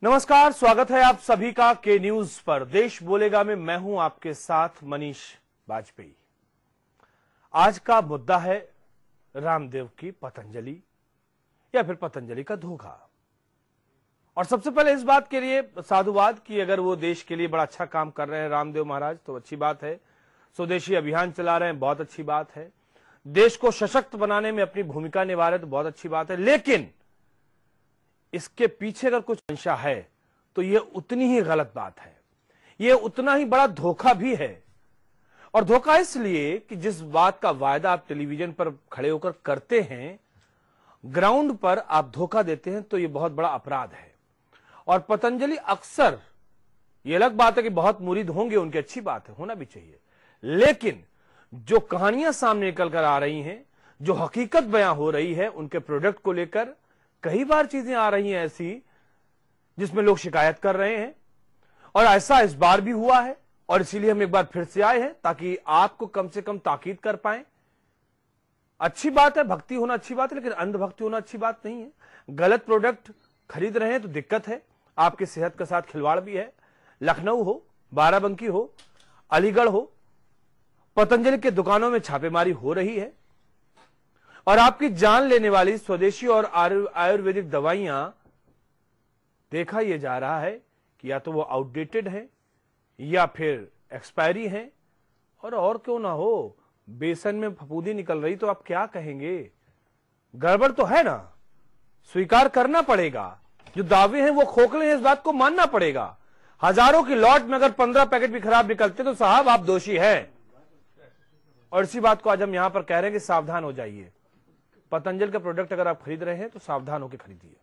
नमस्कार, स्वागत है आप सभी का के न्यूज पर। देश बोलेगा में मैं हूं आपके साथ मनीष वाजपेयी। आज का मुद्दा है रामदेव की पतंजलि या फिर पतंजलि का धोखा। और सबसे पहले इस बात के लिए साधुवाद कि अगर वो देश के लिए बड़ा अच्छा काम कर रहे हैं रामदेव महाराज तो अच्छी बात है। स्वदेशी अभियान चला रहे हैं, बहुत अच्छी बात है। देश को सशक्त बनाने में अपनी भूमिका निभा रहे हैं तो बहुत अच्छी बात है। लेकिन इसके पीछे अगर कुछ मंशा है तो यह उतनी ही गलत बात है, यह उतना ही बड़ा धोखा भी है। और धोखा इसलिए कि जिस बात का वायदा आप टेलीविजन पर खड़े होकर करते हैं, ग्राउंड पर आप धोखा देते हैं तो यह बहुत बड़ा अपराध है। और पतंजलि अक्सर, यह अलग बात है कि बहुत मुरीद होंगे, उनकी अच्छी बात है, होना भी चाहिए, लेकिन जो कहानियां सामने निकल कर आ रही हैं, जो हकीकत बयां हो रही है उनके प्रोडक्ट को लेकर, कई बार चीजें आ रही हैं ऐसी जिसमें लोग शिकायत कर रहे हैं। और ऐसा इस बार भी हुआ है और इसीलिए हम एक बार फिर से आए हैं ताकि आपको कम से कम ताकीद कर पाएं। अच्छी बात है, भक्ति होना अच्छी बात है, लेकिन अंधभक्ति होना अच्छी बात नहीं है। गलत प्रोडक्ट खरीद रहे हैं तो दिक्कत है, आपकी सेहत के साथ खिलवाड़ भी है। लखनऊ हो, बाराबंकी हो, अलीगढ़ हो, पतंजलि के दुकानों में छापेमारी हो रही है और आपकी जान लेने वाली स्वदेशी और आयुर्वेदिक दवाइयां, देखा यह जा रहा है कि या तो वो आउटडेटेड है या फिर एक्सपायरी है। और क्यों ना हो, बेसन में फफूंदी निकल रही तो आप क्या कहेंगे? गड़बड़ तो है ना, स्वीकार करना पड़ेगा। जो दावे हैं वो खोखले हैं, इस बात को मानना पड़ेगा। हजारों की लॉट में अगर 15 पैकेट भी खराब निकलते तो साहब आप दोषी हैं। और इसी बात को आज हम यहां पर कह रहे हैं कि सावधान हो जाइए। पतंजलि का प्रोडक्ट अगर आप खरीद रहे हैं तो सावधान होकर खरीदिए।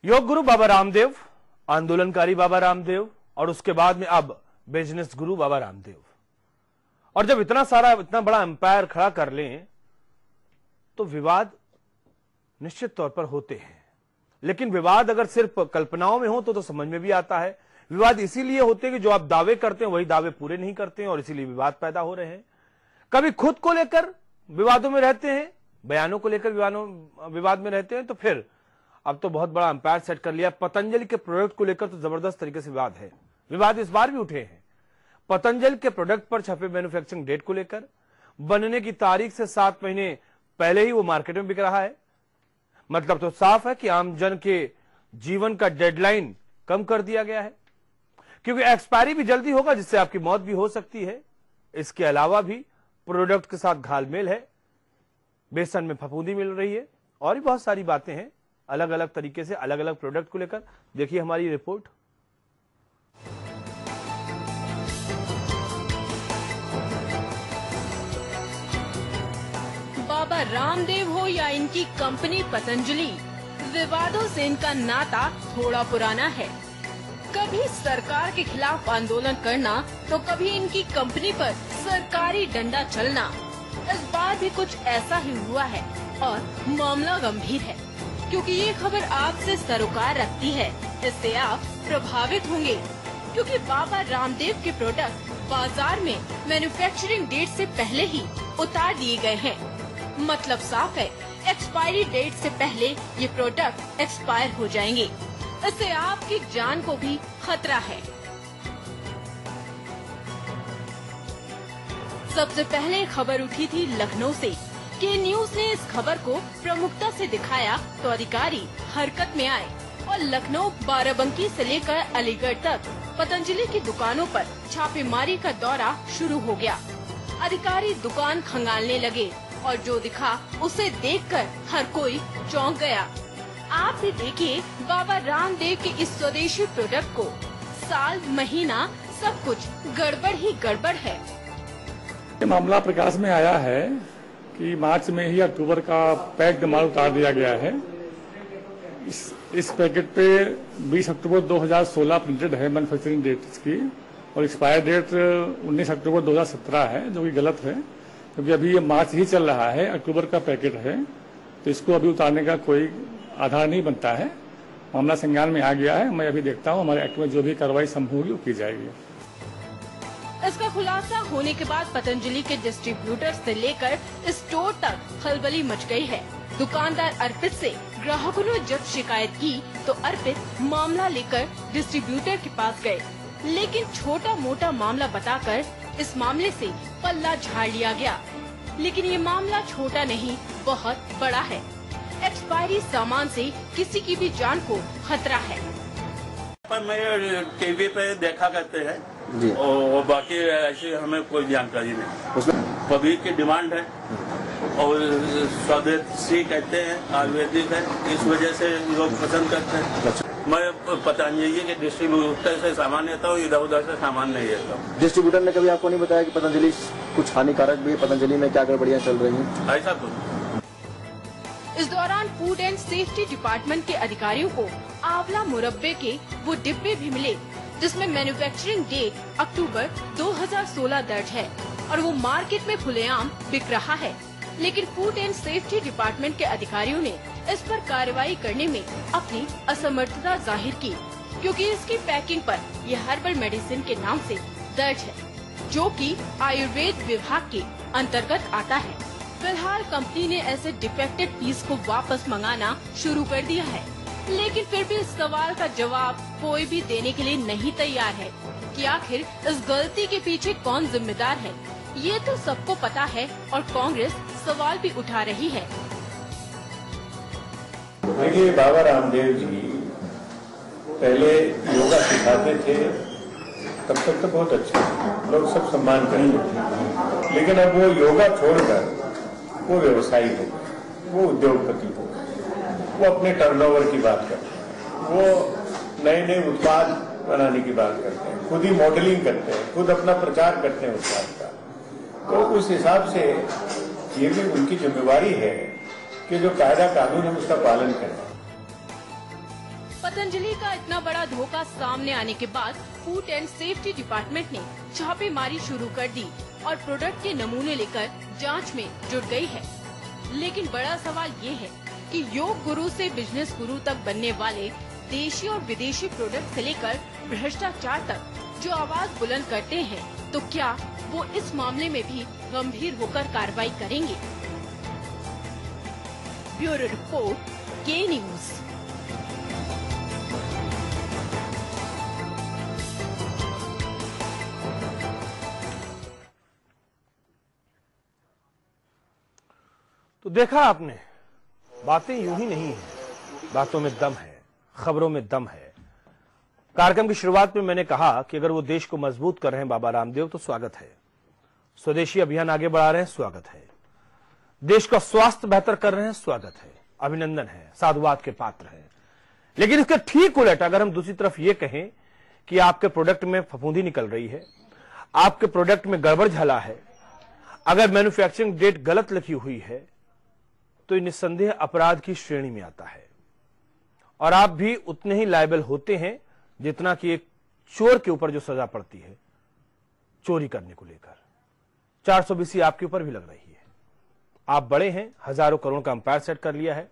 योग गुरु बाबा रामदेव, आंदोलनकारी बाबा रामदेव और उसके बाद में अब बिजनेस गुरु बाबा रामदेव। और जब इतना बड़ा एम्पायर खड़ा कर लें तो विवाद निश्चित तौर पर होते हैं। लेकिन विवाद अगर सिर्फ कल्पनाओं में हो तो समझ में भी आता है। विवाद इसीलिए होते हैं कि जो आप दावे करते हैं वही दावे पूरे नहीं करते हैं और इसीलिए विवाद पैदा हो रहे हैं। कभी खुद को लेकर विवादों में रहते हैं, बयानों को लेकर विवाद में रहते हैं, तो फिर अब तो बहुत बड़ा अंपायर सेट कर लिया। पतंजलि के प्रोडक्ट को लेकर तो जबरदस्त तरीके से विवाद है। विवाद इस बार भी उठे हैं पतंजलि के प्रोडक्ट पर छपे मैन्युफैक्चरिंग डेट को लेकर। बनने की तारीख से 7 महीने पहले ही वो मार्केट में बिक रहा है। मतलब तो साफ है कि आमजन के जीवन का डेडलाइन कम कर दिया गया है, क्योंकि एक्सपायरी भी जल्दी होगा जिससे आपकी मौत भी हो सकती है। इसके अलावा भी प्रोडक्ट के साथ घालमेल है, बेसन में फफूंदी मिल रही है और भी बहुत सारी बातें हैं अलग अलग तरीके से अलग अलग प्रोडक्ट को लेकर। देखिए हमारी रिपोर्ट। बाबा रामदेव हो या इनकी कंपनी पतंजलि, विवादों से इनका नाता थोड़ा पुराना है। कभी सरकार के खिलाफ आंदोलन करना तो कभी इनकी कंपनी पर सरकारी डंडा चलना। इस बार भी कुछ ऐसा ही हुआ है और मामला गंभीर है, क्योंकि ये खबर आपसे सरोकार रखती है। इससे आप प्रभावित होंगे, क्योंकि बाबा रामदेव के प्रोडक्ट बाजार में मैन्युफैक्चरिंग डेट से पहले ही उतार दिए गए हैं। मतलब साफ है, एक्सपायरी डेट से पहले ये प्रोडक्ट एक्सपायर हो जाएंगे। इससे आपकी जान को भी खतरा है। सबसे पहले खबर उठी थी लखनऊ से। के न्यूज ने इस खबर को प्रमुखता से दिखाया तो अधिकारी हरकत में आए और लखनऊ बाराबंकी से लेकर अलीगढ़ तक पतंजलि की दुकानों पर छापेमारी का दौरा शुरू हो गया। अधिकारी दुकान खंगालने लगे और जो दिखा उसे देखकर हर कोई चौंक गया। आप भी देखिए बाबा रामदेव के इस स्वदेशी प्रोडक्ट को। साल, महीना, सब कुछ गड़बड़ ही गड़बड़ है। ये मामला प्रकाश में आया है कि मार्च में ही अक्टूबर का पैक्ड माल उतार दिया गया है। इस पैकेट पे 20 अक्टूबर 2016 प्रिंटेड है मैन्युफैक्चरिंग डेट इसकी, और एक्सपायर डेट 19 अक्टूबर 2017 है, जो कि गलत है, क्योंकि अभी ये मार्च ही चल रहा है, अक्टूबर का पैकेट है, तो इसको अभी उतारने का कोई आधार नहीं बनता है। मामला संज्ञान में आ गया है। मैं अभी देखता हूँ हमारे एक्ट में जो भी कार्रवाई संभव होगी वो की जाएगी। इसका खुलासा होने के बाद पतंजलि के डिस्ट्रीब्यूटर से लेकर स्टोर तक खलबली मच गई है। दुकानदार अर्पित से ग्राहकों ने जब शिकायत की तो अर्पित मामला लेकर डिस्ट्रीब्यूटर के पास गए, लेकिन छोटा मोटा मामला बताकर इस मामले से पल्ला झाड़ लिया गया। लेकिन ये मामला छोटा नहीं, बहुत बड़ा है। एक्सपायरी सामान से किसी की भी जान को खतरा है। पर मैं टीवी पे देखा करते हैं जी। और बाकी ऐसी हमें कोई जानकारी नहीं। उसमें पब्लिक की डिमांड है और स्वदेशी कहते हैं, आयुर्वेदिक है, इस वजह से लोग पसंद करते हैं। मैं पतंजलि के डिस्ट्रीब्यूटर से सामान लेता हूँ, इधर उधर से सामान नहीं लेता हूँ। डिस्ट्रीब्यूटर ने कभी आपको नहीं बताया कि पतंजलि कुछ हानिकारक भी है, पतंजलि में क्या गड़बड़ियां चल रही हैं? ऐसा कुछ। इस दौरान फूड एंड सेफ्टी डिपार्टमेंट के अधिकारियों को आंवला मुरब्बे के वो डिब्बे भी मिले जिसमें मैन्युफैक्चरिंग डेट अक्टूबर 2016 दर्ज है और वो मार्केट में खुलेआम बिक रहा है। लेकिन फूड एंड सेफ्टी डिपार्टमेंट के अधिकारियों ने इस पर कार्रवाई करने में अपनी असमर्थता जाहिर की, क्योंकि इसकी पैकिंग पर यह हर्बल मेडिसिन के नाम से दर्ज है, जो कि आयुर्वेद विभाग के अंतर्गत आता है। फिलहाल कंपनी ने ऐसे डिफेक्टेड पीस को वापस मंगाना शुरू कर दिया है, लेकिन फिर भी इस सवाल का जवाब कोई भी देने के लिए नहीं तैयार है कि आखिर इस गलती के पीछे कौन जिम्मेदार है। ये तो सबको पता है और कांग्रेस सवाल भी उठा रही है। देखिए, बाबा रामदेव जी पहले योगा सिखाते थे, तब तक तो बहुत अच्छा लोग सब सम्मान करते थे, लेकिन अब वो योगा छोड़कर वो व्यवसायी हो, वो उद्योगपति हो, वो अपने टर्नओवर की बात करते हैं, वो नए नए उत्पाद बनाने की बात करते हैं, खुद ही मॉडलिंग करते हैं, खुद अपना प्रचार करते हैं उत्पाद का। तो उस हिसाब से ये भी उनकी जिम्मेवारी है कि जो कायदा कानून है उसका पालन करें। पतंजलि का इतना बड़ा धोखा सामने आने के बाद फूड एंड सेफ्टी डिपार्टमेंट ने छापेमारी शुरू कर दी और प्रोडक्ट के नमूने लेकर जांच में जुट गई है। लेकिन बड़ा सवाल ये है कि योग गुरु से बिजनेस गुरु तक बनने वाले देशी और विदेशी प्रोडक्ट से लेकर भ्रष्टाचार तक जो आवाज बुलंद करते हैं, तो क्या वो इस मामले में भी गंभीर होकर कार्रवाई करेंगे? ब्यूरो रिपोर्ट, के न्यूज। तो देखा आपने, बातें यूं ही नहीं है, बातों में दम है, खबरों में दम है। कार्यक्रम की शुरुआत में मैंने कहा कि अगर वो देश को मजबूत कर रहे हैं बाबा रामदेव तो स्वागत है, स्वदेशी अभियान आगे बढ़ा रहे हैं, स्वागत है, देश का स्वास्थ्य बेहतर कर रहे हैं, स्वागत है, अभिनंदन है, साधुवाद के पात्र है। लेकिन इसके ठीक उलट अगर हम दूसरी तरफ ये कहें कि आपके प्रोडक्ट में फफूंदी निकल रही है, आपके प्रोडक्ट में गड़बड़ झला है, अगर मैन्युफैक्चरिंग डेट गलत लिखी हुई है, तो ये निस्संदेह अपराध की श्रेणी में आता है और आप भी उतने ही लायबल होते हैं जितना कि एक चोर के ऊपर जो सजा पड़ती है चोरी करने को लेकर। 420 आपके ऊपर भी लग रही है। आप बड़े हैं, हजारों करोड़ का अंपायर सेट कर लिया है,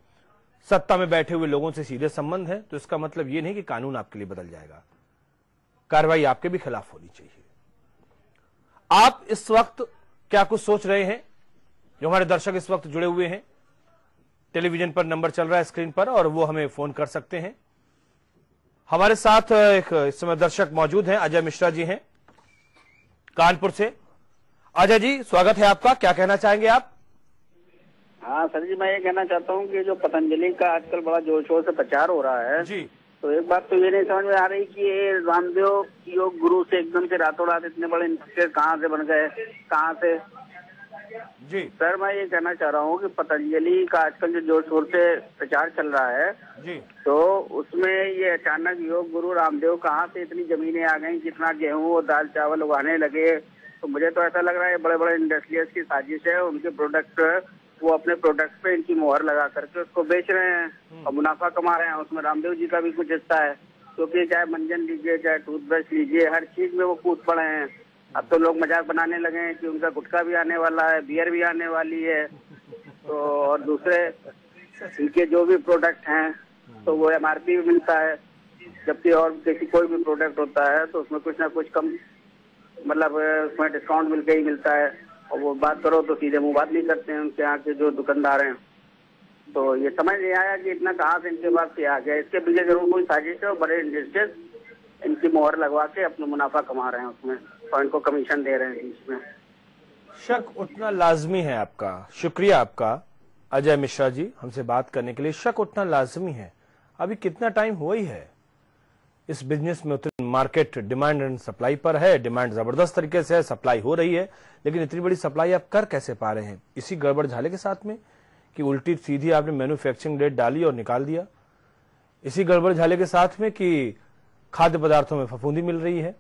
सत्ता में बैठे हुए लोगों से सीधे संबंध है, तो इसका मतलब यह नहीं कि कानून आपके लिए बदल जाएगा, कार्रवाई आपके भी खिलाफ होनी चाहिए। आप इस वक्त क्या कुछ सोच रहे हैं? जो हमारे दर्शक इस वक्त जुड़े हुए हैं, टेलीविजन पर नंबर चल रहा है स्क्रीन पर और वो हमें फोन कर सकते हैं। हमारे साथ एक इस समय दर्शक मौजूद हैं, अजय मिश्रा जी हैं कानपुर से। अजय जी, स्वागत है आपका, क्या कहना चाहेंगे आप? हाँ सर जी, मैं ये कहना चाहता हूँ कि जो पतंजलि का आजकल बड़ा जोर शोर से प्रचार हो रहा है जी, तो एक बात तो ये नहीं समझ में आ रही कि ये रामदेव योग गुरु से एकदम से रातों रात इतने बड़े इंडस्ट्री कहाँ से बन गए, कहाँ से? जी सर, मैं ये कहना चाह रहा हूँ कि पतंजलि का आजकल जो जोर शोर से प्रचार चल रहा है जी, तो उसमें ये अचानक योग गुरु रामदेव कहाँ से इतनी जमीनें आ गई, कितना गेहूं और दाल चावल उगाने लगे। तो मुझे तो ऐसा लग रहा है बड़े बड़े इंडस्ट्रियल्स की साजिश है, उनके प्रोडक्ट वो अपने प्रोडक्ट पे इनकी मोहर लगा करके उसको बेच रहे हैं और मुनाफा कमा रहे हैं। उसमें रामदेव जी का भी कुछ हिस्सा है, क्योंकि चाहे मंजन लीजिए, चाहे टूथब्रश लीजिए, हर चीज में वो कूद पड़े हैं। अब तो लोग मजाक बनाने लगे हैं कि उनका गुटखा भी आने वाला है, बियर भी आने वाली है, तो और दूसरे इनके जो भी प्रोडक्ट हैं तो वो MRP भी मिलता है, जबकि और किसी कोई भी प्रोडक्ट होता है तो उसमें कुछ ना कुछ कम, मतलब उसमें डिस्काउंट मिल के ही मिलता है। और वो बात करो तो सीधे मुंह बात नहीं करते हैं उनके यहाँ के जो दुकानदार हैं। तो ये समझ नहीं आया कि इतना कहाँ से इनके पास से आ गया। इसके पीछे जरूर कोई साजिश है और बड़े इंडस्ट्रीज इनकी मोहर लगवा के अपना मुनाफा कमा रहे हैं उसमें, और इनको कमीशन दे रहे हैं बीच में। शक उठना लाजमी है आपका। शुक्रिया आपका अजय मिश्रा जी, हमसे बात करने के लिए। शक उठना लाजमी है। अभी कितना टाइम हुआ ही है इस बिजनेस में उतरी, मार्केट डिमांड एंड सप्लाई पर है। डिमांड जबरदस्त तरीके से है, सप्लाई हो रही है, लेकिन इतनी बड़ी सप्लाई आप कर कैसे पा रहे हैं? इसी गड़बड़ झाले के साथ में कि उल्टी सीधी आपने मैन्युफैक्चरिंग डेट डाली और निकाल दिया। इसी गड़बड़ झाले के साथ में कि खाद्य पदार्थों में फफूंदी मिल रही है।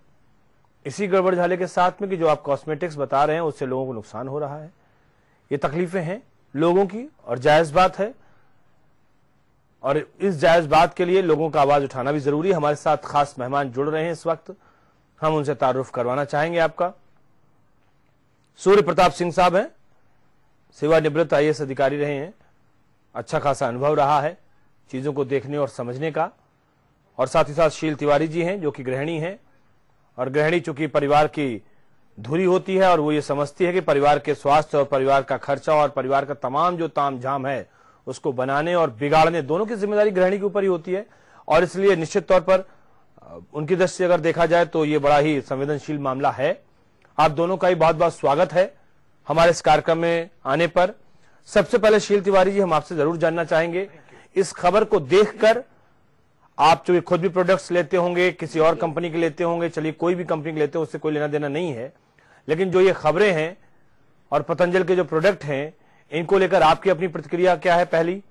इसी गड़बड़ झाले के साथ में कि जो आप कॉस्मेटिक्स बता रहे हैं उससे लोगों को नुकसान हो रहा है। ये तकलीफें हैं लोगों की और जायज बात है, और इस जायज बात के लिए लोगों का आवाज उठाना भी जरूरी है। हमारे साथ खास मेहमान जुड़ रहे हैं इस वक्त, हम उनसे तारुफ करवाना चाहेंगे आपका। सूर्य प्रताप सिंह साहब हैं, सेवानिवृत्त IAS अधिकारी रहे हैं, अच्छा खासा अनुभव रहा है चीजों को देखने और समझने का। और साथ ही साथ शील तिवारी जी हैं जो कि गृहिणी हैं, और गृहिणी चूंकि परिवार की धुरी होती है और वो ये समझती है कि परिवार के स्वास्थ्य और परिवार का खर्चा और परिवार का तमाम जो ताम झाम है उसको बनाने और बिगाड़ने दोनों की जिम्मेदारी गृहिणी के ऊपर ही होती है। और इसलिए निश्चित तौर पर उनकी दृष्टि से अगर देखा जाए तो ये बड़ा ही संवेदनशील मामला है। आप दोनों का ही बहुत बहुत स्वागत है हमारे इस कार्यक्रम में आने पर। सबसे पहले शील तिवारी जी, हम आपसे जरूर जानना चाहेंगे, इस खबर को देखकर आप जो खुद भी प्रोडक्ट्स लेते होंगे, किसी और कंपनी के लेते होंगे, चलिए कोई भी कंपनी के लेते हो उससे कोई लेना देना नहीं है, लेकिन जो ये खबरें हैं और पतंजलि के जो प्रोडक्ट हैं इनको लेकर आपकी अपनी प्रतिक्रिया क्या है? पहली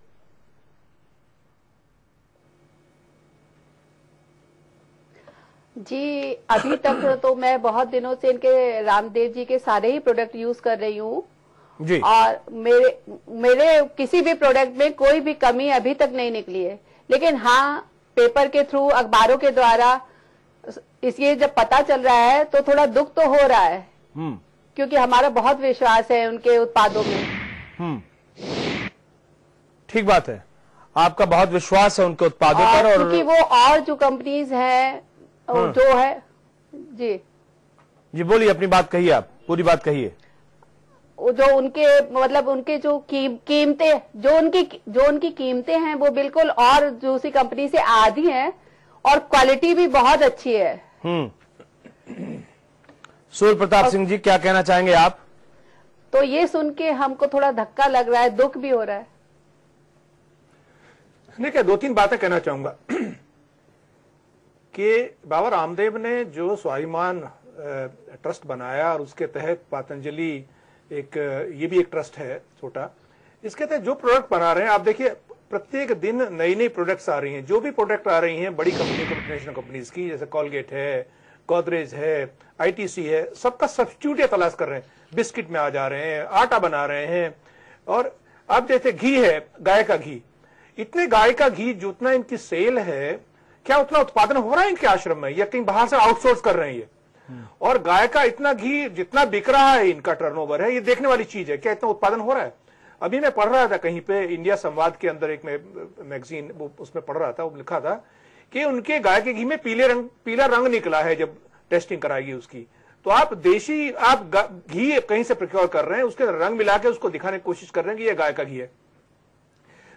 जी, अभी तक तो मैं बहुत दिनों से इनके रामदेव जी के सारे ही प्रोडक्ट यूज कर रही हूँ जी, और मेरे किसी भी प्रोडक्ट में कोई भी कमी अभी तक नहीं निकली है। लेकिन हाँ, पेपर के थ्रू, अखबारों के द्वारा इसलिए जब पता चल रहा है तो थोड़ा दुख तो हो रहा है, क्योंकि हमारा बहुत विश्वास है उनके उत्पादों में। ठीक बात है, आपका बहुत विश्वास है उनके उत्पादों पर। और क्योंकि वो और जो कंपनीज हैं जो है जी बोलिए, अपनी बात कहिए, आप पूरी बात कहिए। जो उनके मतलब उनके जो कीमतें जो उनकी कीमतें हैं वो बिल्कुल और दूसरी कंपनी से आधी हैं, और क्वालिटी भी बहुत अच्छी है। सूर्य प्रताप सिंह जी, क्या कहना चाहेंगे आप? तो ये सुन के हमको थोड़ा धक्का लग रहा है, दुख भी हो रहा है। देखिए, 2-3 बातें कहना चाहूंगा कि बाबा रामदेव ने जो स्वाभिमान ट्रस्ट बनाया और उसके तहत पतंजलि ये भी एक ट्रस्ट है छोटा, इसके तहत जो प्रोडक्ट बना रहे हैं, आप देखिए प्रत्येक दिन नई नई प्रोडक्ट्स आ रही हैं। जो भी प्रोडक्ट आ रही हैं बड़ी कंपनी इंटरनेशनल कंपनीज की, जैसे कॉलगेट है, गोदरेज है, ITC है, सबका सब्स्टिट्यूट ये तलाश कर रहे हैं। बिस्किट में आ जा रहे हैं, आटा बना रहे हैं। और अब जैसे घी है, गाय का घी, इतने गाय का घी जितना इनकी सेल है, क्या उतना उत्पादन हो रहा है इनके आश्रम में या कहीं बाहर से आउटसोर्स कर रहे हैं ये? और गाय का इतना घी जितना बिक रहा है, इनका टर्नओवर है, ये देखने वाली चीज है, क्या इतना उत्पादन हो रहा है? अभी मैं पढ़ रहा था कहीं पे, इंडिया संवाद के अंदर एक मैगजीन, वो उसमें पढ़ रहा था, वो लिखा था कि उनके गाय के घी में पीला रंग निकला है जब टेस्टिंग कराएगी उसकी। तो आप देशी घी कहीं से प्रोक्योर कर रहे हैं, उसके रंग मिला के उसको दिखाने की कोशिश कर रहे हैं कि ये गाय का घी है।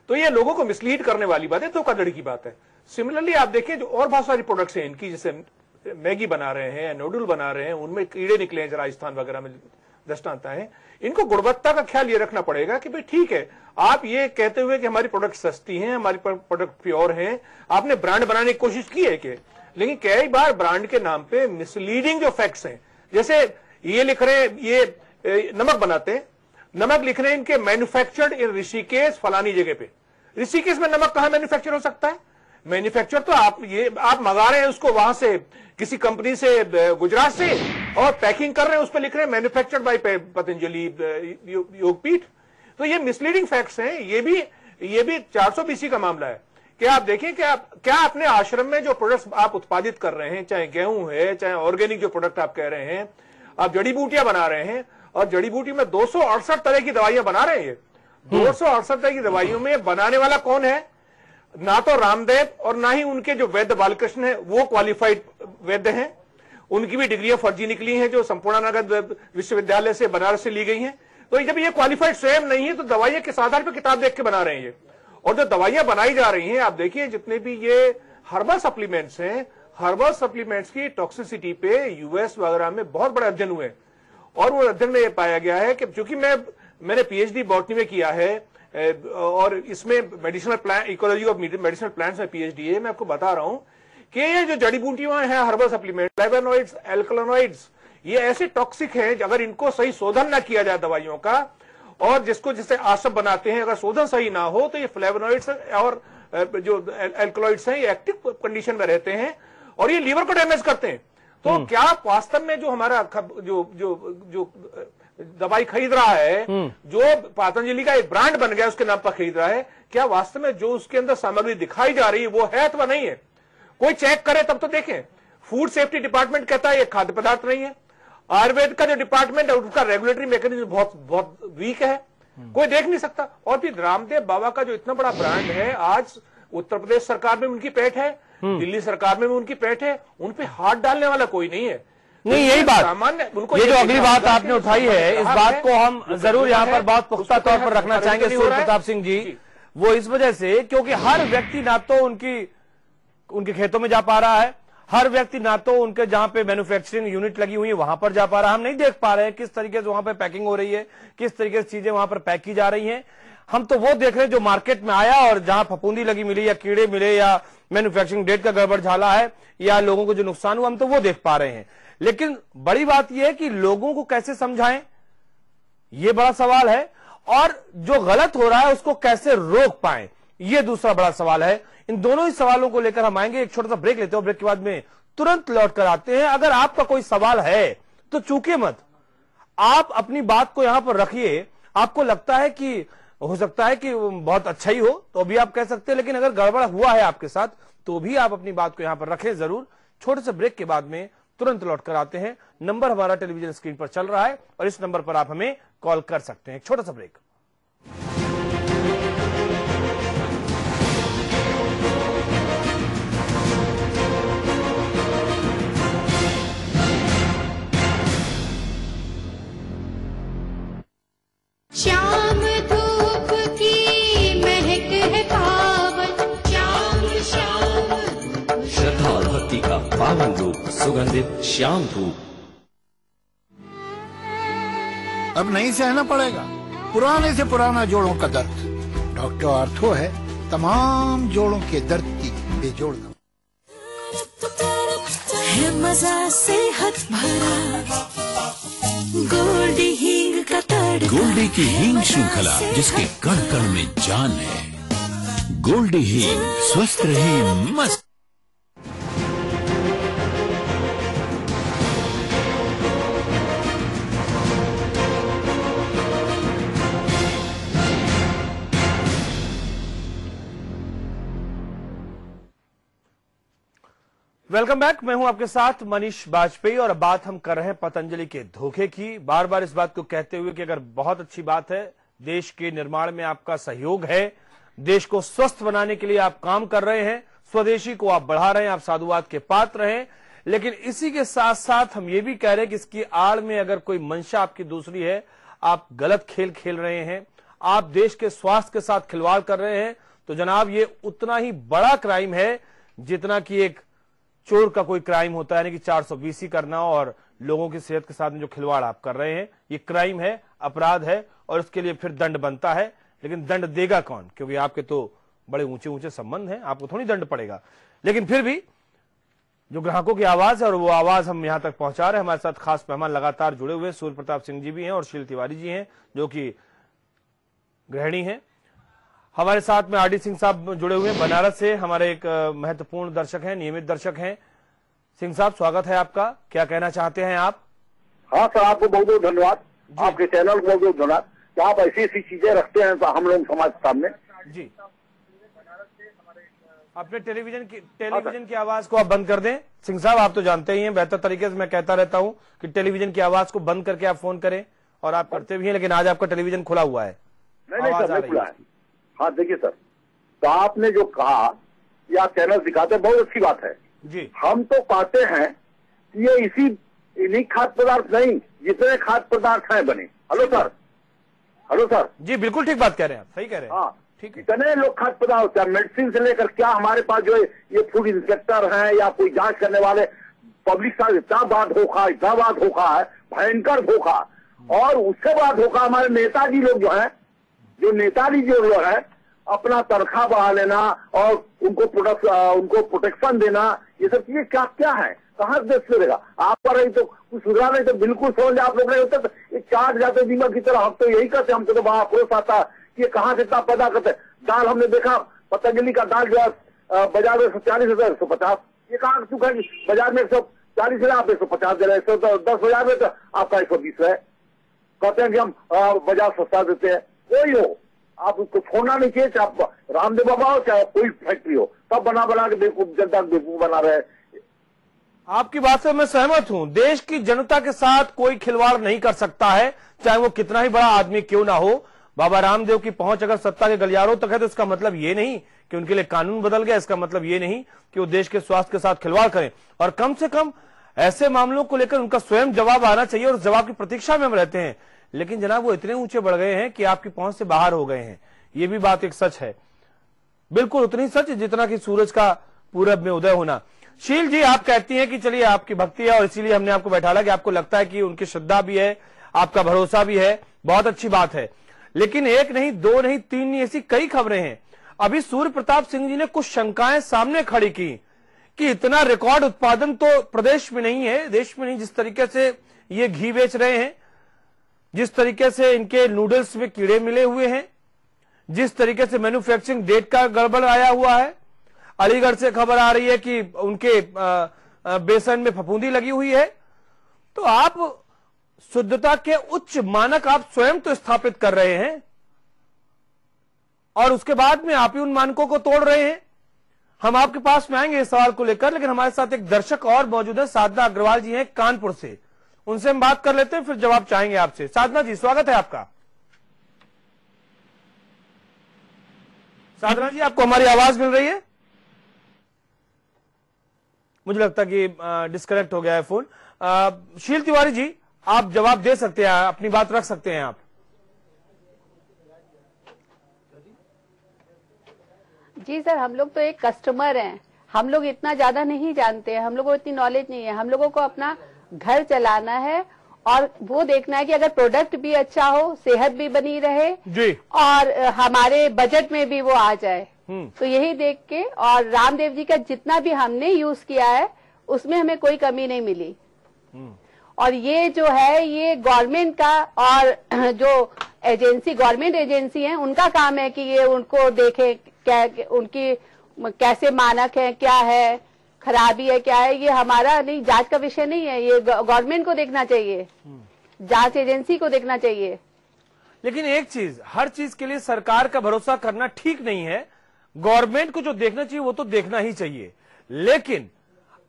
तो ये लोगों को मिसलीड करने वाली बात है, धोखाधड़ी की बात है। सिमिलरली आप देखिए जो और बहुत सारी प्रोडक्ट्स हैं इनकी, जैसे मैगी बना रहे हैं, नूडल बना रहे हैं, उनमें कीड़े निकले हैं, राजस्थान वगैरह में दृष्टांत है। इनको गुणवत्ता का ख्याल ये रखना पड़ेगा कि भाई ठीक है, आप ये कहते हुए कि हमारी प्रोडक्ट सस्ती हैं, हमारी प्रोडक्ट प्योर हैं, आपने ब्रांड बनाने की कोशिश की है कि, लेकिन कई बार ब्रांड के नाम पे मिसलीडिंग जो फैक्ट्स हैं, जैसे ये लिख रहे हैं, ये नमक बनाते हैं, नमक लिख रहे हैं इनके मैन्युफैक्चर्ड इन ऋषिकेश फलानी जगह पे। ऋषिकेश में नमक कहां मैन्युफैक्चर हो सकता है? मैन्युफैक्चर तो आप मंगा रहे हैं उसको वहां से, किसी कंपनी से, गुजरात से, और पैकिंग कर रहे हैं, उस पर लिख रहे हैं मैन्युफैक्चर्ड बाय पतंजलि योगपीठ। तो ये मिसलीडिंग फैक्ट्स हैं। ये भी 400 BC का मामला है कि आप देखिए कि आप क्या अपने आश्रम में जो प्रोडक्ट्स आप उत्पादित कर रहे हैं, चाहे गेहूं है, चाहे ऑर्गेनिक जो प्रोडक्ट आप कह रहे हैं, आप जड़ी बूटियां बना रहे हैं, और जड़ी बूटी में 268 तरह की दवाइयां बना रहे हैं। 268 तरह की दवाइयों में बनाने वाला कौन है? ना तो रामदेव और ना ही उनके जो वैद्य बालकृष्ण है वो क्वालिफाइड वैद्य हैं। उनकी भी डिग्रियां फर्जी निकली हैं जो संपूर्णानंद विश्वविद्यालय से बनारस से ली गई हैं। तो जब ये क्वालिफाइड स्वयं नहीं है तो दवाइयां किस आधार पर किताब देख के बना रहे हैं ये। और जो दवाइयां बनाई जा रही हैं, आप देखिए जितने भी ये हर्बल सप्लीमेंट्स हैं, हर्बल सप्लीमेंट्स की टॉक्सिसिटी पे यूएस वगैरह में बहुत बड़े अध्ययन हुए और वो अध्ययन में ये पाया गया है कि चूंकि मैंने पीएचडी बॉटनी में किया है और इसमें medicinal plant ecology of medicinal plants में पीएचडी है, मैं आपको बता रहा हूं कि ये जो जड़ी बूटियां हैं हर्बल सप्लीमेंट, फ्लेवोनॉइड्स, एल्कलोनॉइड्स, ये ऐसे टॉक्सिक हैं अगर इनको सही शोधन ना किया जाए दवाइयों का, और जिससे आसब बनाते हैं, अगर शोधन सही ना हो तो ये फ्लेवोनॉइड्स और जो एल्कलॉइड्स हैं ये एक्टिव कंडीशन में रहते हैं और ये लीवर को डैमेज करते हैं। तो क्या वास्तव में जो हमारा जो दवाई खरीद रहा है, जो पतंजलि का एक ब्रांड बन गया उसके नाम पर खरीद रहा है, क्या वास्तव में जो उसके अंदर सामग्री दिखाई जा रही है वो है अथवा नहीं है? कोई चेक करे तब तो देखें। फूड सेफ्टी डिपार्टमेंट कहता है ये खाद्य पदार्थ नहीं है। आयुर्वेद का जो डिपार्टमेंट है उसका रेगुलेटरी मैकेनिज्म बहुत वीक है, कोई देख नहीं सकता। और फिर रामदेव बाबा का जो इतना बड़ा ब्रांड है, आज उत्तर प्रदेश सरकार में उनकी पैठ है, दिल्ली सरकार में भी उनकी पैठ है, उन पे हाथ डालने वाला कोई नहीं है। नहीं, यही बात सामान्य उनको, ये जो अगली बात आपने उठाई है, इस बात को हम जरूर यहाँ पर बहुत पुख्ता तौर पर रखना चाहेंगे सूर्य प्रताप सिंह जी। वो इस वजह से क्योंकि हर व्यक्ति ना तो उनके खेतों में जा पा रहा है, हर व्यक्ति ना तो उनके जहां पे मैन्युफैक्चरिंग यूनिट लगी हुई है वहां पर जा पा रहा है। हम नहीं देख पा रहे हैं किस तरीके से वहां पे पैकिंग हो रही है, किस तरीके से चीजें वहां पर पैक की जा रही हैं। हम तो वो देख रहे हैं जो मार्केट में आया और जहां फफूंदी लगी मिली या कीड़े मिले या मैन्युफैक्चरिंग डेट का गड़बड़ झाला है या लोगों को जो नुकसान हुआ, हम तो वो देख पा रहे हैं। लेकिन बड़ी बात यह है कि लोगों को कैसे समझाएं, ये बड़ा सवाल है, और जो गलत हो रहा है उसको कैसे रोक पाएं, ये दूसरा बड़ा सवाल है। इन दोनों ही सवालों को लेकर हम आएंगे, एक छोटा सा ब्रेक लेते हैं, ब्रेक के बाद में तुरंत लौट कर आते हैं। अगर आपका कोई सवाल है तो चूके मत, आप अपनी बात को यहां पर रखिए। आपको लगता है कि हो सकता है कि बहुत अच्छा ही हो तो भी आप कह सकते हैं, लेकिन अगर गड़बड़ हुआ है आपके साथ तो भी आप अपनी बात को यहां पर रखें जरूर। छोटे से ब्रेक के बाद में तुरंत लौट कर आते हैं। नंबर हमारा टेलीविजन स्क्रीन पर चल रहा है और इस नंबर पर आप हमें कॉल कर सकते हैं। एक छोटा सा ब्रेक। श्याम धूप की महक है पावन, श्याम श्याम। श्रद्धा और भक्ति का पावन रूप सुगंधित श्याम धूप। अब नहीं सहना पड़ेगा पुराने से पुराना जोड़ों का दर्द। डॉक्टर आर्थो है तमाम जोड़ों के दर्द की बेजोड़ दवा। है मजा सेहत भरा गोल्डी हींग का तड़का। गोल्डी की हींग श्रृंखला, जिसके कण कण में जान है। गोल्डी हींग, स्वस्थ रहे मस्त। वेलकम बैक, मैं हूं आपके साथ मनीष बाजपेयी और अब बात हम कर रहे हैं पतंजलि के धोखे की। बार बार इस बात को कहते हुए कि अगर बहुत अच्छी बात है, देश के निर्माण में आपका सहयोग है, देश को स्वस्थ बनाने के लिए आप काम कर रहे हैं, स्वदेशी को आप बढ़ा रहे हैं, आप साधुवाद के पात्र हैं, लेकिन इसी के साथ साथ हम ये भी कह रहे हैं कि इसकी आड़ में अगर कोई मंशा आपकी दूसरी है, आप गलत खेल खेल रहे हैं, आप देश के स्वास्थ्य के साथ खिलवाड़ कर रहे हैं, तो जनाब ये उतना ही बड़ा क्राइम है जितना कि एक चोर का कोई क्राइम होता है, यानी कि 420 करना और लोगों की सेहत के साथ में जो खिलवाड़ आप कर रहे हैं, ये क्राइम है, अपराध है और उसके लिए फिर दंड बनता है। लेकिन दंड देगा कौन? क्योंकि आपके तो बड़े ऊंचे ऊंचे संबंध हैं, आपको थोड़ी दंड पड़ेगा। लेकिन फिर भी जो ग्राहकों की आवाज है और वो आवाज हम यहां तक पहुंचा रहे हैं। हमारे साथ खास मेहमान लगातार जुड़े हुए सूर्य प्रताप सिंह जी भी हैं और शील तिवारी जी हैं जो कि गृहिणी हैं। हमारे साथ में आरडी सिंह साहब जुड़े हुए हैं बनारस से, हमारे एक महत्वपूर्ण दर्शक हैं, नियमित दर्शक हैं। सिंह साहब, स्वागत है आपका, क्या कहना चाहते हैं आप? हाँ सर, आपको बहुत बहुत धन्यवाद, आपके चैनल को बहुत बहुत धन्यवाद कि आप ऐसी ऐसी चीजें रखते हैं तो हम लोग समाज के सामने। जी, अपने टेलीविजन की आवाज को आप बंद कर दें। सिंह साहब, आप तो जानते ही हैं, बेहतर तरीके से मैं कहता रहता हूं कि टेलीविजन की आवाज को बंद करके आप फोन करें, और आप करते भी हैं, लेकिन आज आपका टेलीविजन खुला हुआ है। नहीं सर, नहीं खुला है। हाँ देखिए सर, तो आपने जो कहा या चैनल दिखाते बहुत अच्छी बात है जी। हम तो पाते हैं कि ये इन्हीं खाद्य पदार्थ नहीं, जितने खाद्य पदार्थ हैं बने। हेलो सर जी, बिल्कुल ठीक बात कह रहे हैं आप, सही कह रहे हैं। हाँ, ठीक है। इतने लोग खाद्य पदार्थ होते हैं, मेडिसिन से लेकर क्या हमारे पास जो ये फूड इंस्पेक्टर हैं या कोई जांच करने वाले, पब्लिक साथ इतना बड़ा धोखा है, भयंकर धोखा। और उससे बड़ा धोखा हमारे नेताजी लोग जो है, अपना तनख्वाह बढ़ा लेना और उनको प्रोटेक्शन देना, ये सब चीजें क्या क्या है, कहाँ देश चलेगा? आप पर रही तो कुछ सुधार नहीं तो बिल्कुल समझ आप लोग नहीं होते तो ये चाट जाते दीमक की तरह। हम तो यही करते, हमको तो बड़ा अफसोस आता कि ये कहाँ से इतना पैदा करते। दाल हमने देखा, पतंजलि का दाल जो है बाजार में 140 150, ये कहाँ चुका है? बाजार में 140 है, आप 150 दे रहे हैं, 110 में तो आपका 120 है। कहते हैं कि हम बाजार सस्ता देते हैं। कोई हो, आप उसको छोड़ना नहीं चाहिए, चाहे आप रामदेव बाबा हो चाहे कोई फैक्ट्री हो, सब बना के बेवकूफ जनता बेवकूफ बना रहे हैं। आपकी बात से मैं सहमत हूं। देश की जनता के साथ कोई खिलवाड़ नहीं कर सकता है, चाहे वो कितना ही बड़ा आदमी क्यों ना हो। बाबा रामदेव की पहुंच अगर सत्ता के गलियारों तक है तो इसका मतलब ये नहीं कि उनके लिए कानून बदल गया, इसका मतलब ये नहीं कि वो देश के स्वास्थ्य के साथ खिलवाड़ करें। और कम से कम ऐसे मामलों को लेकर उनका स्वयं जवाब आना चाहिए और उस जवाब की प्रतीक्षा में हम रहते हैं। लेकिन जनाब वो इतने ऊंचे बढ़ गए हैं कि आपकी पहुंच से बाहर हो गए हैं, ये भी बात एक सच है, बिल्कुल उतनी सच जितना कि सूरज का पूरब में उदय होना। शील जी, आप कहती हैं कि चलिए आपकी भक्ति है और इसीलिए हमने आपको बैठाला कि आपको लगता है कि उनकी श्रद्धा भी है, आपका भरोसा भी है, बहुत अच्छी बात है। लेकिन एक नहीं, दो नहीं, तीन नहीं, ऐसी कई खबरें हैं। अभी सूर्य प्रताप सिंह जी ने कुछ शंकाएं सामने खड़ी की कि इतना रिकॉर्ड उत्पादन तो प्रदेश में नहीं है, देश में नहीं। जिस तरीके से ये घी बेच रहे हैं, जिस तरीके से इनके नूडल्स में कीड़े मिले हुए हैं, जिस तरीके से मैन्युफैक्चरिंग डेट का गड़बड़ आया हुआ है, अलीगढ़ से खबर आ रही है कि उनके बेसन में फफूंदी लगी हुई है। तो आप शुद्धता के उच्च मानक आप स्वयं तो स्थापित कर रहे हैं और उसके बाद में आप ही उन मानकों को तोड़ रहे हैं। हम आपके पास में आएंगे इस सवाल को लेकर, लेकिन हमारे साथ एक दर्शक और मौजूद है, साधना अग्रवाल जी हैं कानपुर से, उनसे हम बात कर लेते हैं, फिर जवाब चाहेंगे आपसे। साधना जी, स्वागत है आपका। साधना जी, आपको हमारी आवाज मिल रही है? मुझे लगता है कि डिस्कनेक्ट हो गया है फोन। शील तिवारी जी, आप जवाब दे सकते हैं, अपनी बात रख सकते हैं आप। जी सर, हम लोग तो एक कस्टमर हैं, हम लोग इतना ज्यादा नहीं जानते हैं, हम लोगों को इतनी नॉलेज नहीं है। हम लोगों को अपना घर चलाना है और वो देखना है कि अगर प्रोडक्ट भी अच्छा हो, सेहत भी बनी रहे जी, और हमारे बजट में भी वो आ जाए। तो यही देख के, और रामदेव जी का जितना भी हमने यूज किया है उसमें हमें कोई कमी नहीं मिली। और ये जो है ये गवर्नमेंट का और जो एजेंसी, गवर्नमेंट एजेंसी है, उनका काम है कि ये उनको देखे क्या उनकी कैसे मानक है, क्या है, खराबी है, क्या है। ये हमारा नहीं, जांच का विषय नहीं है, ये गवर्नमेंट को देखना चाहिए, जांच एजेंसी को देखना चाहिए। लेकिन एक चीज, हर चीज के लिए सरकार का भरोसा करना ठीक नहीं है। गवर्नमेंट को जो देखना चाहिए वो तो देखना ही चाहिए, लेकिन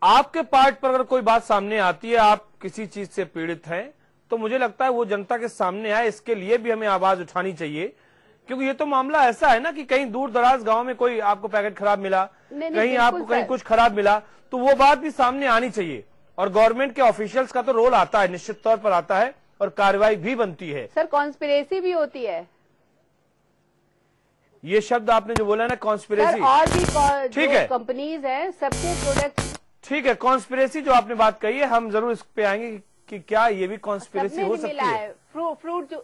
आपके पार्ट पर अगर कोई बात सामने आती है, आप किसी चीज से पीड़ित हैं, तो मुझे लगता है वो जनता के सामने आए, इसके लिए भी हमें आवाज उठानी चाहिए। क्योंकि ये तो मामला ऐसा है ना कि कहीं दूर दराज गांव में कोई आपको पैकेट खराब मिला, कहीं आपको कहीं कुछ खराब मिला, तो वो बात भी सामने आनी चाहिए। और गवर्नमेंट के ऑफिशियल्स का तो रोल आता है, निश्चित तौर पर आता है, और कार्रवाई भी बनती है। सर, कॉन्स्पिरेसी भी होती है। ये शब्द आपने जो बोला ना, कॉन्स्पिरेसी, और भी ठीक है, कंपनीज है, सबके प्रोडक्ट, ठीक है। कॉन्स्पिरेसी जो आपने बात कही है, हम जरूर इस पे आएंगे कि क्या ये भी कॉन्स्पिरेसी हो सकती है। फ्रूट जो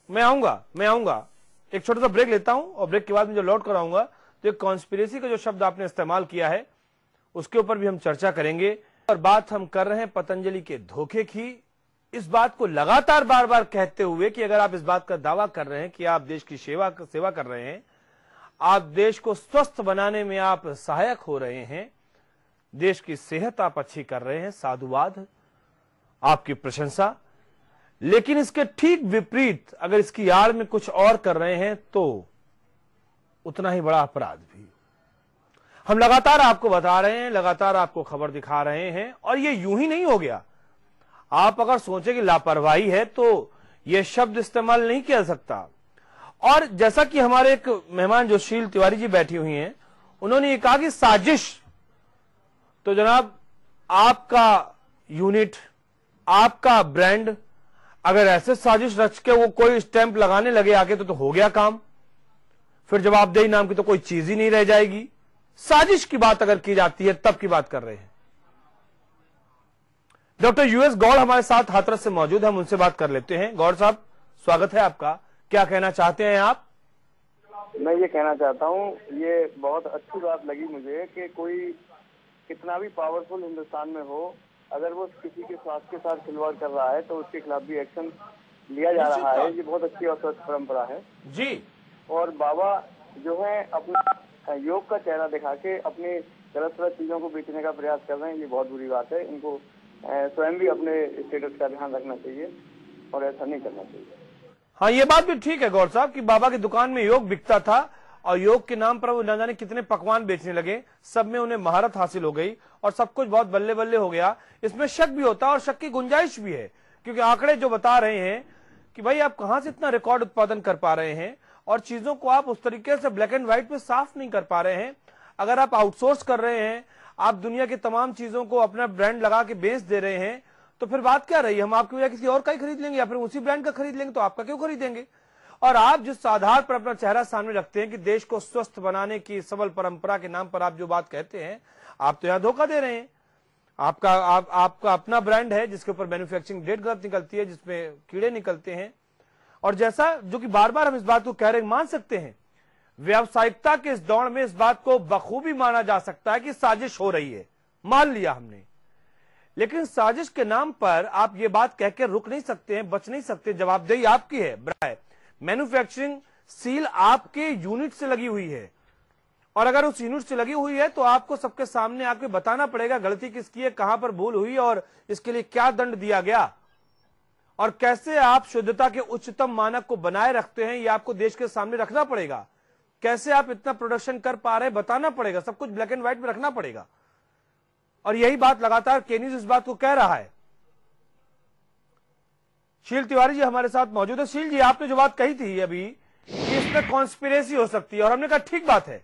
मैं आऊंगा एक छोटा सा ब्रेक लेता हूं और ब्रेक के बाद में जो लौट कर आऊंगा तो एक कॉन्स्पिरेसी का जो शब्द आपने इस्तेमाल किया है उसके ऊपर भी हम चर्चा करेंगे। और बात हम कर रहे हैं पतंजलि के धोखे की, इस बात को लगातार बार बार कहते हुए कि अगर आप इस बात का दावा कर रहे हैं कि आप देश की सेवा कर रहे हैं, आप देश को स्वस्थ बनाने में आप सहायक हो रहे हैं, देश की सेहत आप अच्छी कर रहे हैं, साधुवाद, आपकी प्रशंसा, लेकिन इसके ठीक विपरीत अगर इसकी आड़ में कुछ और कर रहे हैं तो उतना ही बड़ा अपराध भी। हम लगातार आपको बता रहे हैं, लगातार आपको खबर दिखा रहे हैं, और ये यूं ही नहीं हो गया। आप अगर सोचे कि लापरवाही है तो यह शब्द इस्तेमाल नहीं किया जा सकता। और जैसा कि हमारे एक मेहमान जो शील तिवारी जी बैठी हुई हैं, उन्होंने ये कहा कि साजिश, तो जनाब आपका यूनिट, आपका ब्रांड अगर ऐसे साजिश रच के वो कोई स्टैंप लगाने लगे आगे तो हो गया काम, फिर जवाबदेही नाम की तो कोई चीज ही नहीं रह जाएगी। साजिश की बात अगर की जाती है तब की बात कर रहे हैं। डॉक्टर यूएस गौड़ हमारे साथ हाथरस से मौजूद है, हम उनसे बात कर लेते हैं। गौड़ साहब, स्वागत है आपका, क्या कहना चाहते हैं आप? मैं ये कहना चाहता हूँ, ये बहुत अच्छी बात लगी मुझे कि कोई कितना भी पावरफुल हिंदुस्तान में हो, अगर वो किसी के स्वास्थ्य के साथ खिलवाड़ कर रहा है तो उसके खिलाफ भी एक्शन लिया जा रहा है। ये बहुत अच्छी और स्वस्थ परंपरा है जी। और बाबा जो है अपना योग का चेहरा दिखा के अपनी गलत चीजों को बेचने का प्रयास कर रहे हैं, ये बहुत बुरी बात है। इनको स्वयं भी अपने स्टेटस का ध्यान रखना चाहिए और ऐसा नहीं करना चाहिए। हाँ, ये बात भी ठीक है गौर साहब कि बाबा की दुकान में योग बिकता था और योग के नाम पर वो न जाने कितने पकवान बेचने लगे, सब में उन्हें महारत हासिल हो गई और सब कुछ बहुत बल्ले बल्ले हो गया। इसमें शक भी होता है और शक की गुंजाइश भी है, क्योंकि आंकड़े जो बता रहे हैं कि भाई आप कहां से इतना रिकॉर्ड उत्पादन कर पा रहे हैं और चीजों को आप उस तरीके से ब्लैक एंड व्हाइट में साफ नहीं कर पा रहे हैं। अगर आप आउटसोर्स कर रहे हैं, आप दुनिया की तमाम चीजों को अपना ब्रांड लगा के बेच दे रहे हैं, तो फिर बात क्या रही? हम आपकी वजह किसी और का ही खरीद लेंगे या फिर उसी ब्रांड का खरीद लेंगे, तो आपका क्यों खरीदेंगे? और आप जिस आधार पर अपना चेहरा सामने रखते हैं कि देश को स्वस्थ बनाने की सबल परंपरा के नाम पर आप जो बात कहते हैं, आप तो यहां धोखा दे रहे हैं। आपका अपना ब्रांड है जिसके ऊपर मैन्युफैक्चरिंग डेट गलत निकलती है, जिसमें कीड़े निकलते हैं, और जैसा जो कि बार बार हम इस बात को कह रहे हैं, मान सकते हैं व्यावसायिकता के इस दौड़ में इस बात को बखूबी माना जा सकता है कि साजिश हो रही है, मान लिया हमने, लेकिन साजिश के नाम पर आप ये बात कह के रुक नहीं सकते हैं, बच नहीं सकते। जवाबदेही आपकी है, ब्राय मैन्युफैक्चरिंग सील आपके यूनिट से लगी हुई है, और अगर उस यूनिट से लगी हुई है तो आपको सबके सामने आके बताना पड़ेगा गलती किसकी है, कहां पर भूल हुई और इसके लिए क्या दंड दिया गया और कैसे आप शुद्धता के उच्चतम मानक को बनाए रखते हैं, ये आपको देश के सामने रखना पड़ेगा। कैसे आप इतना प्रोडक्शन कर पा रहे हैं बताना पड़ेगा, सब कुछ ब्लैक एंड व्हाइट में रखना पड़ेगा। और यही बात लगातार के न्यूज इस बात को कह रहा है। शील तिवारी जी हमारे साथ मौजूद है। शील जी, आपने जो बात कही थी अभी कि इसमें कॉन्स्पिरेसी हो सकती है, और हमने कहा ठीक बात है,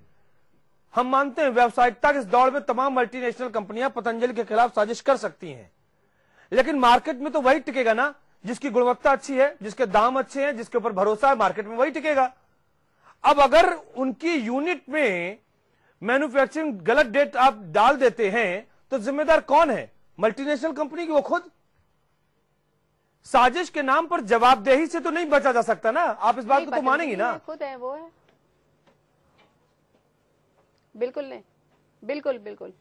हम मानते हैं व्यावसायिकता के इस दौड़ में तमाम मल्टीनेशनल कंपनियां पतंजलि के खिलाफ साजिश कर सकती हैं, लेकिन मार्केट में तो वही टिकेगा ना जिसकी गुणवत्ता अच्छी है, जिसके दाम अच्छे हैं, जिसके ऊपर भरोसा है, मार्केट में वही टिकेगा। अब अगर उनकी यूनिट में मैन्युफैक्चरिंग गलत डेट आप डाल देते हैं तो जिम्मेदार कौन है? मल्टीनेशनल कंपनी की वो खुद। साजिश के नाम पर जवाबदेही से तो नहीं बचा जा सकता ना, आप इस बात को तो मानेंगी ना? खुद है, वो है, बिल्कुल नहीं, बिल्कुल बिल्कुल।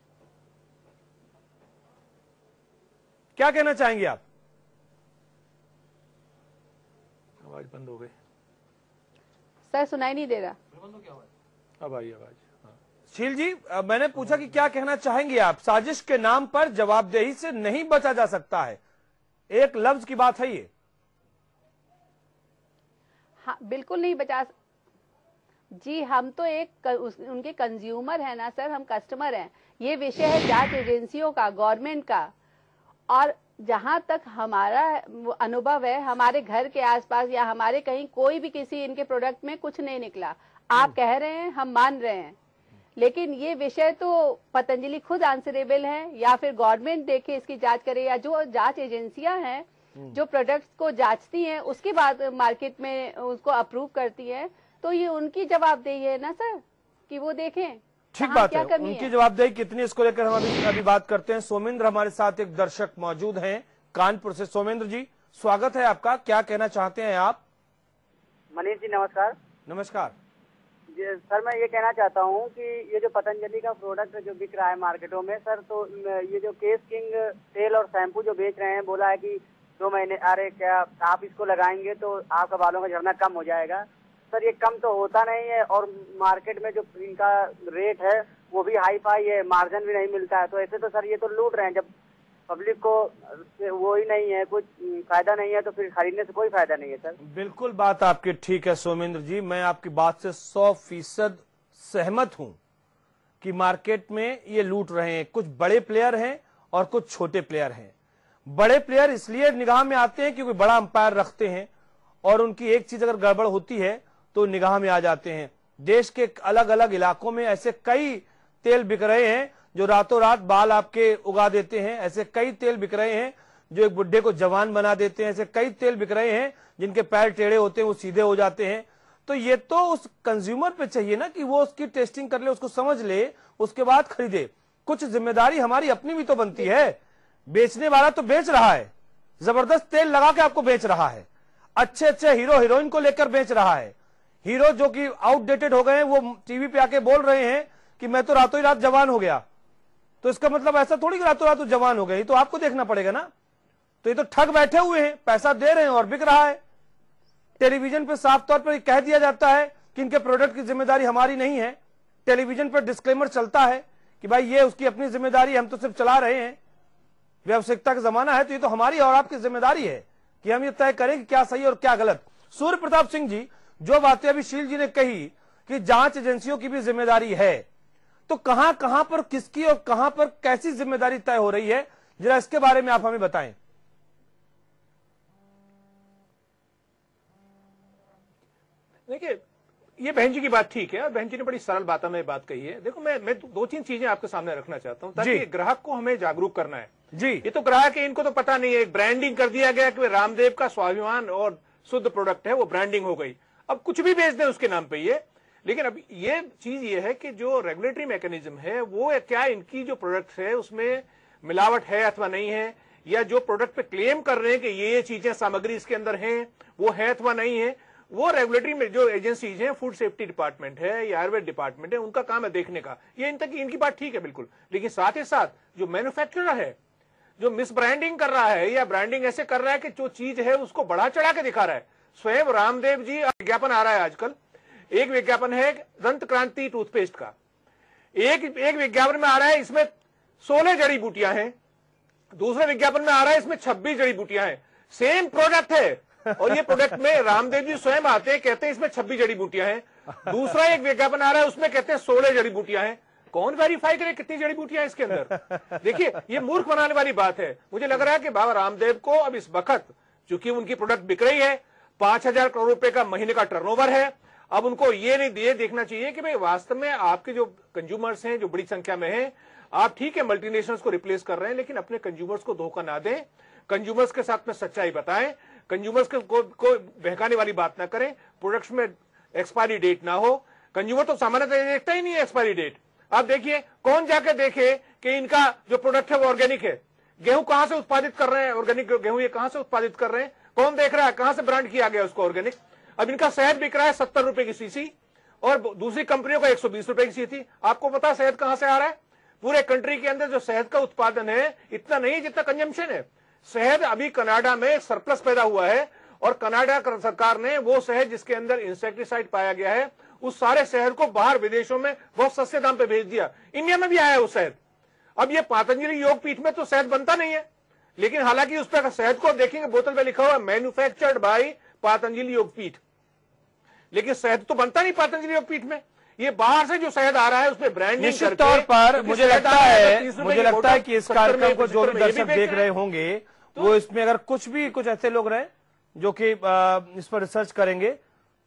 क्या कहना चाहेंगे आप? आवाज बंद हो गई सर, सुनाई नहीं दे रहा। अब आई आवाज। शील जी, मैंने पूछा कि क्या कहना चाहेंगे आप? साजिश के नाम पर जवाबदेही से नहीं बचा जा सकता है, एक लफ्ज की बात है ये। हाँ, बिल्कुल नहीं बचा जी, हम तो उनके कंज्यूमर हैं ना सर, हम कस्टमर हैं। ये विषय है जांच एजेंसियों का, गवर्नमेंट का, और जहां तक हमारा अनुभव है, हमारे घर के आसपास या हमारे कहीं कोई भी किसी इनके प्रोडक्ट में कुछ नहीं निकला। आप कह रहे हैं, हम मान रहे हैं, लेकिन ये विषय तो पतंजलि खुद आंसरेबल है, या फिर गवर्नमेंट देखे इसकी जांच करे, या जो जांच एजेंसियां हैं जो प्रोडक्ट्स को जांचती हैं उसके बाद मार्केट में उसको अप्रूव करती है, तो ये उनकी जवाबदेही है ना सर कि वो देखें। ठीक बात है, उनकी जवाबदेही कितनी, इसको लेकर हम अभी बात करते हैं। सोमेंद्र हमारे साथ एक दर्शक मौजूद हैं कानपुर से। सोमेंद्र जी, स्वागत है आपका, क्या कहना चाहते हैं आप? मनीष जी नमस्कार। नमस्कार सर, मैं ये कहना चाहता हूँ कि ये जो पतंजलि का प्रोडक्ट जो बिक रहा है मार्केटों में सर, तो ये जो केस किंग तेल और शैम्पू जो बेच रहे हैं, बोला है कि 2 महीने, अरे क्या आप इसको लगाएंगे तो आपका बालों का झड़ना कम हो जाएगा। सर, ये कम तो होता नहीं है, और मार्केट में जो इनका रेट है वो भी हाई फाई है, मार्जिन भी नहीं मिलता है। तो ऐसे तो सर ये तो लूट रहे हैं, जब पब्लिक को वो ही नहीं है, कुछ फायदा नहीं है, तो फिर खरीदने से कोई फायदा नहीं है सर। बिल्कुल बात आपकी ठीक है सोमेंद्र जी, मैं आपकी बात से 100% सहमत हूं कि मार्केट में ये लूट रहे हैं। कुछ बड़े प्लेयर हैं और कुछ छोटे प्लेयर हैं। बड़े प्लेयर इसलिए निगाह में आते हैं क्योंकि बड़ा अंपायर रखते हैं, और उनकी एक चीज अगर गड़बड़ होती है तो निगाह में आ जाते हैं। देश के अलग अलग इलाकों में ऐसे कई तेल बिक रहे हैं जो रातों रात बाल आपके उगा देते हैं। ऐसे कई तेल बिक रहे हैं जो एक बुढ़े को जवान बना देते हैं। ऐसे कई तेल बिक रहे हैं जिनके पैर टेढ़े होते हैं वो सीधे हो जाते हैं। तो ये तो उस कंज्यूमर पे चाहिए ना कि वो उसकी टेस्टिंग कर ले, उसको समझ ले, उसके बाद खरीदे। कुछ जिम्मेदारी हमारी अपनी भी तो बनती है। बेचने वाला तो बेच रहा है, जबरदस्त तेल लगा के आपको बेच रहा है, अच्छे अच्छे हीरो हीरोइन को लेकर बेच रहा है। हीरो जो कि आउटडेटेड हो गए हैं वो टीवी पे आके बोल रहे हैं कि मैं तो रातों ही रात जवान हो गया। तो इसका मतलब ऐसा थोड़ी कि रातों रात तो जवान हो गए, तो आपको देखना पड़ेगा ना। तो ये तो ठग बैठे हुए हैं, पैसा दे रहे हैं और बिक रहा है। टेलीविजन पे साफ तौर पर कह दिया जाता है कि इनके प्रोडक्ट की जिम्मेदारी हमारी नहीं है। टेलीविजन पर डिस्क्लेमर चलता है कि भाई ये उसकी अपनी जिम्मेदारी, हम तो सिर्फ चला रहे हैं। व्यावसायिकता का जमाना है तो ये तो हमारी और आपकी जिम्मेदारी है कि हम ये तय करें कि क्या सही और क्या गलत। सूर्य प्रताप सिंह जी, जो बातें अभी शील जी ने कही कि जांच एजेंसियों की भी जिम्मेदारी है, तो कहां कहां पर किसकी और कहां पर कैसी जिम्मेदारी तय हो रही है, जरा इसके बारे में आप हमें बताएं। देखिए, ये बहन जी की बात ठीक है और बहन जी ने बड़ी सरल बातों में बात कही है। देखो, मैं दो तीन चीजें आपके सामने रखना चाहता हूं ताकि ग्राहक को हमें जागरूक करना है। जी, ये तो ग्राहक है, इनको तो पता नहीं है। ब्रांडिंग कर दिया गया कि रामदेव का स्वाभिमान और शुद्ध प्रोडक्ट है, वो ब्रांडिंग हो गई। अब कुछ भी बेच दें उसके नाम पे ये। लेकिन अब ये चीज ये है कि जो रेगुलेटरी मैकेनिज्म है वो क्या इनकी जो प्रोडक्ट है उसमें मिलावट है अथवा नहीं है, या जो प्रोडक्ट पे क्लेम कर रहे हैं कि ये चीजें सामग्री इसके अंदर हैं वो है अथवा नहीं है, वो रेगुलेटरी में जो एजेंसीज हैं, फूड सेफ्टी डिपार्टमेंट है या आयुर्वेद डिपार्टमेंट है, उनका काम है देखने का। ये इनकी बात ठीक है बिल्कुल। लेकिन साथ ही साथ जो मैन्युफैक्चरर है, जो मिस ब्रांडिंग कर रहा है या ब्रांडिंग ऐसे कर रहा है कि जो चीज है उसको बढ़ा चढ़ा के दिखा रहा है। स्वयं रामदेव जी, विज्ञापन आ रहा है आजकल, एक विज्ञापन है दंत क्रांति टूथपेस्ट का, एक विज्ञापन में आ रहा है इसमें 16 जड़ी बूटियां हैं, दूसरे विज्ञापन में आ रहा है इसमें 26 जड़ी बूटियां हैं। सेम प्रोडक्ट है और ये प्रोडक्ट में रामदेव जी स्वयं आते हैं, कहते हैं इसमें 26 जड़ी बूटियां हैं। दूसरा एक विज्ञापन आ रहा है उसमें कहते हैं 16 जड़ी बूटियां हैं। कौन वेरीफाई करे कितनी जड़ी बूटियां इसके अंदर? देखिए, ये मूर्ख बनाने वाली बात है। मुझे लग रहा है कि बाबा रामदेव को अब इस वक्त, चूंकि उनकी प्रोडक्ट बिक रही है, 5,000 करोड़ रुपए का महीने का टर्नओवर है, अब उनको ये देखना चाहिए कि भाई वास्तव में आपके जो कंज्यूमर्स हैं, जो बड़ी संख्या में हैं, आप ठीक है मल्टीनेशनल्स को रिप्लेस कर रहे हैं, लेकिन अपने कंज्यूमर्स को धोखा ना दें, कंज्यूमर्स के साथ में सच्चाई बताएं, कंज्यूमर्स को बहकाने वाली बात ना करें, प्रोडक्ट्स में एक्सपायरी डेट ना हो। कंज्यूमर तो सामान्यतः देखता ही नहीं है एक्सपायरी डेट। आप देखिए, कौन जाके देखे कि इनका जो प्रोडक्ट है वो ऑर्गेनिक है, गेहूं कहां से उत्पादित कर रहे हैं, ऑर्गेनिक गेहूं ये कहां से उत्पादित कर रहे हैं, कौन देख रहा है, कहां से ब्रांड किया गया उसको ऑर्गेनिक। अब इनका शहद बिक रहा है 70 रुपए की सीसी और दूसरी कंपनियों का 120 रुपए की सीसी। आपको पता है शहद कहां से आ रहा है? पूरे कंट्री के अंदर जो शहद का उत्पादन है इतना नहीं जितना कंजम्पशन है। शहद अभी कनाडा में सरप्लस पैदा हुआ है और कनाडा सरकार ने वो शहद जिसके अंदर इंसेक्टिसाइड पाया गया है, उस सारे शहद को बाहर विदेशों में बहुत सस्ते दाम पे भेज दिया। इंडिया में भी आया है वो शहद। अब ये पतंजलि योगपीठ में तो शहद बनता नहीं है, लेकिन हालांकि उस पर शहद को देखेंगे बोतल पे लिखा हुआ मैन्युफैक्चर्ड बाय पतंजलि योगपीठ, लेकिन शहद तो बनता नहीं पतंजलि योगपीठ में। ये बाहर से जो शहद आ रहा है उसमें ब्रांडिंग निश्चित तौर पर मुझे लगता है कि इस कार्यक्रम को जो भी दर्शक देख रहे होंगे वो इसमें अगर कुछ ऐसे लोग रहे जो कि इस पर रिसर्च करेंगे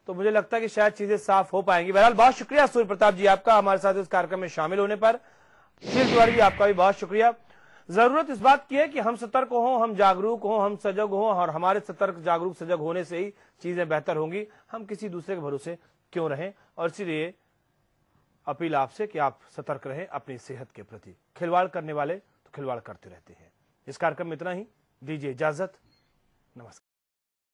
तो मुझे लगता है कि शायद चीजें साफ हो पाएंगी। बहरहाल बहुत शुक्रिया सूर्य प्रताप जी आपका हमारे साथ इस कार्यक्रम में शामिल होने पर। शील तिवारी जी आपका भी बहुत शुक्रिया। जरूरत इस बात की है कि हम सतर्क हों, हम जागरूक हों, हम सजग हों और हमारे सतर्क जागरूक सजग होने से ही चीजें बेहतर होंगी। हम किसी दूसरे के भरोसे क्यों रहें, और इसीलिए अपील आपसे कि आप सतर्क रहें अपनी सेहत के प्रति। खिलवाड़ करने वाले तो खिलवाड़ करते रहते हैं। इस कार्यक्रम में इतना ही, दीजिए इजाजत, नमस्कार।